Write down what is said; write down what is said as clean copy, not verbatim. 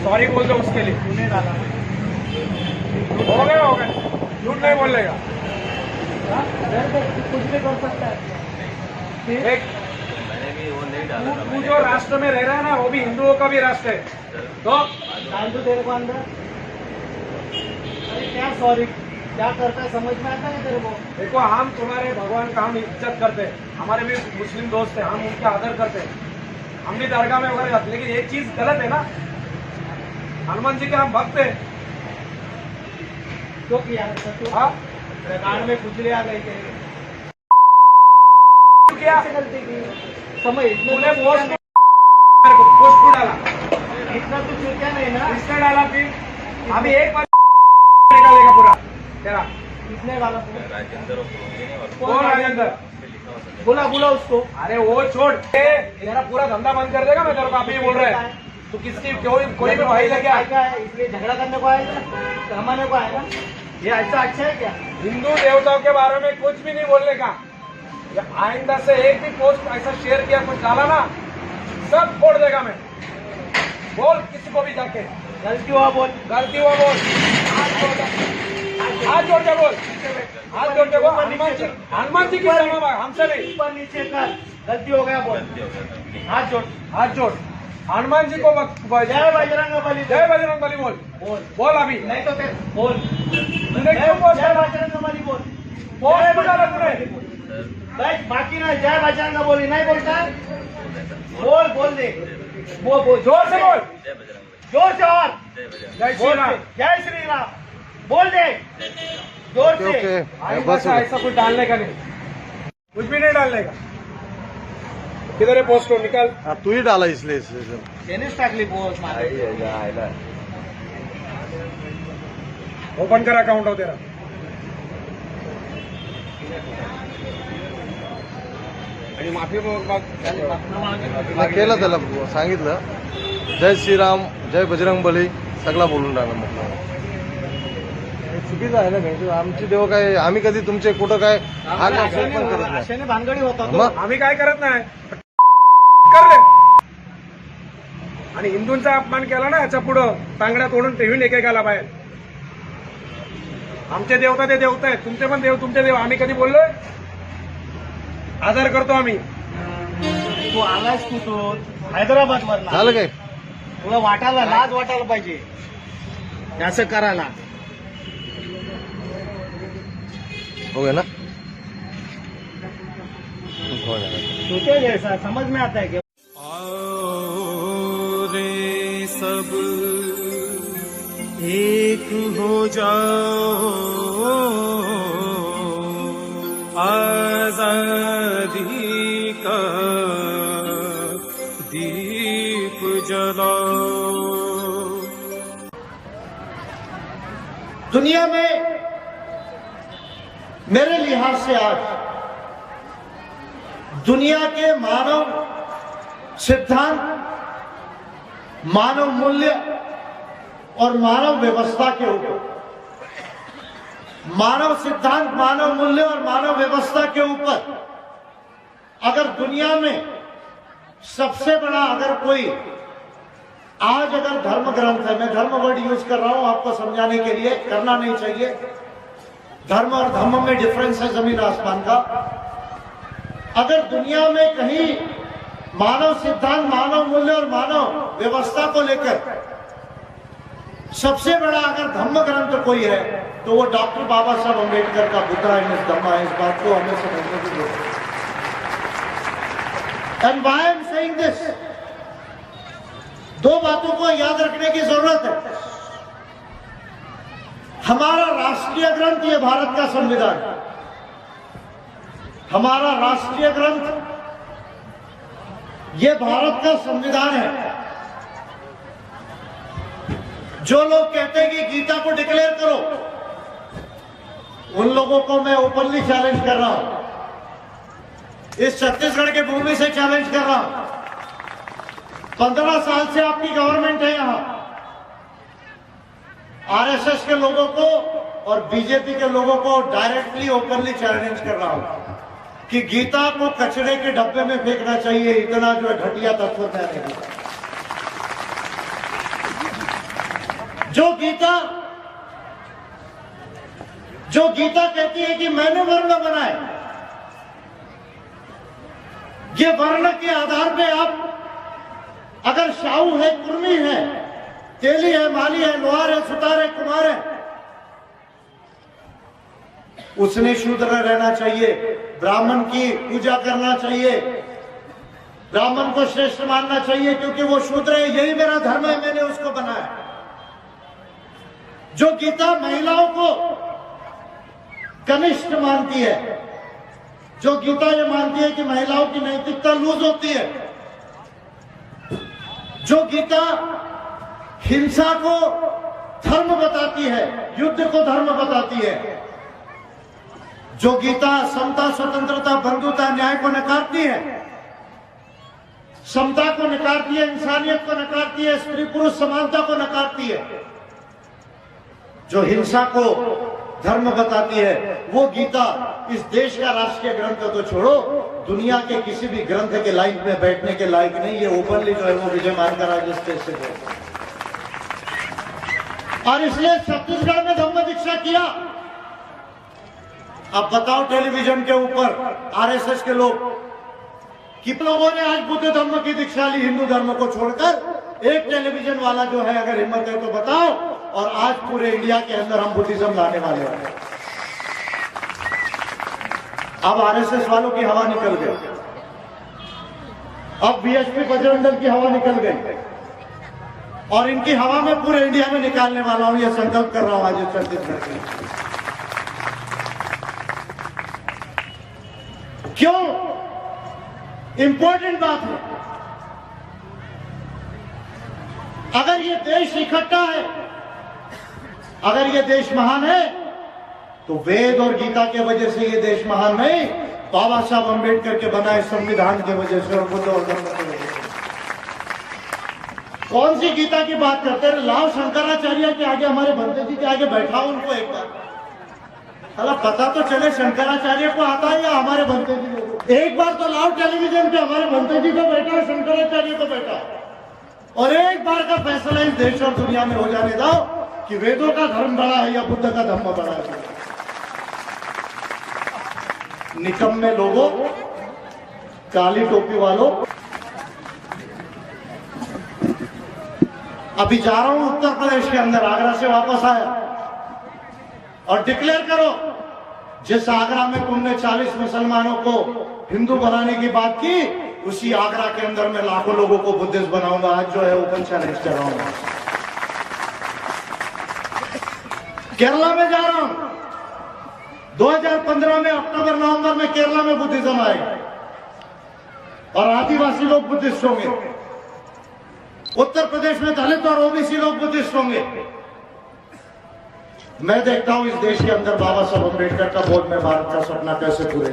Sorry बोल दो उसके लिए। तूने डाला हो गया झूठ नहीं बोलेगा। कुछ भी कर सकता है। एक तू जो राष्ट्र में रह रहा है ना वो भी हिंदुओं का भी राष्ट्र है। तो डाल दो तेरे को अंदर। अरे क्या सॉरी क्या करता है समझ में आता है तेरे को? देखो हम तुम्हारे भगवान का हम इज्जत करते हैं, हमारे भी मुस्लिम दोस्त हैं, हम उनका आदर करते हैं, हम भी दरगाह में वगैरह जाते, लेकिन एक चीज गलत है ना, हनुमान जी के हम भक्त हैं। क्यों किया ऐसा? क्यों? हाँ कान में खुजली आ गई तेरे? क्या कैसे गलती की? समझ तूने पोस्ट डाला, इतना तो चूतिया नहीं ना। इसने डाला, फिर अभी एक बार निकालेगा पूरा तेरा। किसने वाला? कौन राजेंद्र? बोला बोला उसको। अरे वो छोड़, तेरा पूरा धंधा बंद कर देगा। मैं तेरे को अभी बोल रहा है, तू किसकी कोई भी भाई लेके आ, क्या है? इसलिए झगड़ा करने को आएगा, कमाने को आएगा? ये ऐसा अच्छा है क्या? हिंदू देवताओं के बारे में कुछ भी नहीं बोलने का। या आइंदा से एक भी पोस्ट ऐसा शेयर किया, कुछ डाला ना, सब छोड़ देगा मैं। बोल किसी को भी जाके, गलती हुआ बोल। गलती हुआ बोल, हाथ जोड़ के बोल, हाथ जोड़ के बोल। हनुमान जी की क्षमा मांग, हमसे नहीं। ऊपर नीचे कर, गलती हो गया बोल। हाथ जोड़, हाथ जोड़, हनुमान जी को जय बजरंग बली। जय बजरंग बली बोल। बोल बोल अभी, नहीं तो फिर बोल। तूने क्यों पोस्ट जय डाला? बजरंग बली बोल। पोस्ट क्यों डाला तूने? बस बाकी ना जय बजरंग बोली नहीं बोलता है? बोल बोल दे, बोल जोर से बोल, जोर से और जय श्री बोल राम। दे, जय श्री राम बोल दे जोर से। आइंदा से ऐसा कुछ डालने का नहीं, कुछ भी नहीं डालने का। किधर है पोस्ट को निकाल। तू ही डाला इसलिए त्यानेच टाकली पोस्ट मारे। ओपन कर अकाउंट हो तेरा। आणि माफी केलं त्याला सांगितलं जय श्रीराम जय बजरंग बली सगळा बोलून टाकला. म्हटलं चुकीचं आहे ना काही. आमची देव काय आम्ही कधी तुमचे कुठं काय हात पण करत नाही. अशाने भानगडी होता तो. मग आम्ही काय करत नाही, कर रे. आणि हिंदूंचा अपमान केला ना याच्या पुढं तांगड्या तोडून ठेवीन एकेकाला बाहेर. आमचे देवता ते देवता आहेत, तुमचे पण देव तुमचे देव. आम्ही कधी बोललोय? आदर करतो आम्ही. तू आलास कुठून? हैदराबाद वरना. झालं काय तुला वाटायला लाज वाटायला पाहिजे असं करायला. हो गया ना. सोचे जैसा समझ में आता है क्या? आओ रे सब एक हो जाओ, आजादी का दीप जलाओ. दुनिया में मेरे लिहाज से आज दुनिया के मानव सिद्धांत, मानव मूल्य और मानव व्यवस्था के ऊपर, मानव सिद्धांत, मानव मूल्य और मानव व्यवस्था के ऊपर अगर दुनिया में सबसे बड़ा अगर कोई आज अगर धर्म ग्रंथ है, मैं धर्म वर्ड यूज कर रहा हूं आपको समझाने के लिए, करना नहीं चाहिए. धर्म और धम्म में डिफरेंस है जमीन आसमान का. अगर दुनिया में कहीं मानव सिद्धांत, मानव मूल्य और मानव व्यवस्था को लेकर सबसे बड़ा अगर धम्म ग्रंथ कोई है तो वो डॉक्टर बाबा साहब अम्बेडकर का बुद्धा एंड धम्मा है. इस बात को हमें समझने की जरूरत है. And why I am saying this, दो बातों को याद रखने की जरूरत है. हमारा राष्ट्रीय ग्रंथ ये भारत का संविधान है. हमारा राष्ट्रीय ग्रंथ ये भारत का संविधान है. जो लोग कहते हैं कि गीता को डिक्लेयर करो, उन लोगों को मैं ओपनली चैलेंज कर रहा हूं. इस छत्तीसगढ़ के भूमि से चैलेंज कर रहा हूं. 15 साल से आपकी गवर्नमेंट है यहां. आरएसएस के लोगों को और बीजेपी के लोगों को डायरेक्टली ओपनली चैलेंज कर रहा हूं कि गीता को कचरे के डब्बे में फेंकना चाहिए. इतना जो है घटिया तत्व है. जो गीता कहती है कि मैंने वर्ण बनाए, ये वर्ण के आधार पे आप अगर साहू है, कुर्मी है, तेली है, माली है, लोहार है, सुतार है, कुमार है, उसने शूद्र रहना चाहिए, ब्राह्मण की पूजा करना चाहिए, ब्राह्मण को श्रेष्ठ मानना चाहिए क्योंकि वो शूद्र है, यही मेरा धर्म है, मैंने उसको बनाया। जो गीता महिलाओं को कनिष्ठ मानती है, जो गीता ये मानती है कि महिलाओं की नैतिकता लूज होती है, जो गीता हिंसा को धर्म बताती है, युद्ध को धर्म बताती है, जो गीता समता, स्वतंत्रता, बंधुता, न्याय को नकारती है, समता को नकारती है, इंसानियत को नकारती है, स्त्री पुरुष समानता को नकारती है, जो हिंसा को धर्म बताती है, वो गीता इस देश का राष्ट्रीय ग्रंथ तो छोड़ो, दुनिया के किसी भी ग्रंथ के लाइन में बैठने के लायक नहीं। ये ओपनली जो है वो विजय मानकर आज स्टेज से बोल, और इसलिए छत्तीसगढ़ में धम्म दीक्षा किया। अब बताओ टेलीविजन के ऊपर आरएसएस के लोग, कितने लोगों ने आज बुद्ध धर्म की दीक्षा ली हिंदू धर्म को छोड़कर? एक टेलीविजन वाला जो है अगर हिम्मत है तो बताओ। और आज पूरे इंडिया के अंदर हम बुद्धिज्म लाने वाले हैं। अब आरएसएस वालों की हवा निकल गई, अब बीएसपी बजरंग दल की हवा निकल गई, और इनकी हवा में पूरे इंडिया में निकालने वाला हूं, यह संकल्प कर रहा हूं आज छत्तीसगढ़ के। क्यों? इंपॉर्टेंट बात है। अगर ये देश इकट्ठा है, अगर ये देश महान है, तो वेद और गीता के वजह से ये देश महान नहीं, बाबा साहब अम्बेडकर के बनाए संविधान के वजह से और बुद्ध और धर्म की वजह से। कौन सी गीता की बात करते हैं? लाओ शंकराचार्य के आगे, हमारे भंते जी के आगे बैठाओ उनको एक बार, अला पता तो चले शंकराचार्य को आता है या हमारे भंते जी को। एक बार तो लाओ टेलीविजन पे हमारे भंते जी को बैठा, शंकराचार्य को बैठा, और एक बार का फैसला इस देश और दुनिया में हो जाने दो कि वेदों का धर्म बड़ा है या बुद्ध का धर्म बड़ा है। निकम्मे लोगों, काली टोपी वालों, अभी जा रहा हूं उत्तर प्रदेश के अंदर, आगरा से वापस आया, और डिक्लेयर करो जिस आगरा में तुमने 40 मुसलमानों को हिंदू बनाने की बात की, उसी आगरा के अंदर मैं लाखों लोगों को बुद्धिस्ट बनाऊंगा। आज जो है ओपन चैलेंज कर रहा हूं। केरला में जा रहा हूं, 2015 में अक्टूबर नवंबर में केरला में बुद्धिज्म आएगा और आदिवासी लोग बुद्धिस्ट होंगे। उत्तर प्रदेश में दलित और ओबीसी लोग बुद्धिस्ट होंगे। मैं देखता हूं इस देश के अंदर बाबा साहब अम्बेडकर का बोध में भारत का सपना कैसे पूरे